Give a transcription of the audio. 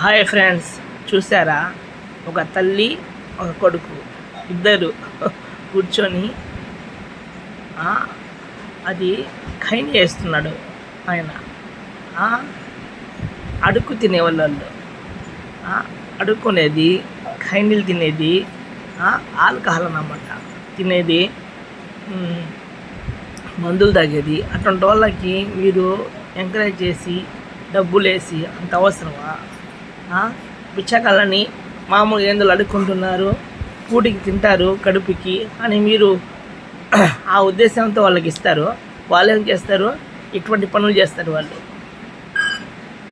Hi friends, చూసారా? ఒక తల్లి ఒక కొడుకు ఇద్దరు కూర్చొని అది ఖైని వేస్తున్నాడు. ఆయన అడుక్కు తినేవాళ్ళు, అడుక్కునేది, ఖైనీలు తినేది, ఆల్కహాల్ అన్నమాట తినేది, మందులు తాగేది. అటువంటి వాళ్ళకి మీరు ఎంకరేజ్ చేసి డబ్బులు వేసి అంత అవసరమా? పిచ్చకాళ్ళని మామూలు ఏందులు అడుక్కుంటున్నారు, పూటికి తింటారు కడుపుకి అని మీరు ఆ ఉద్దేశంతో వాళ్ళకి ఇస్తారు. వాళ్ళు ఏం చేస్తారు? ఇటువంటి పనులు చేస్తారు వాళ్ళు.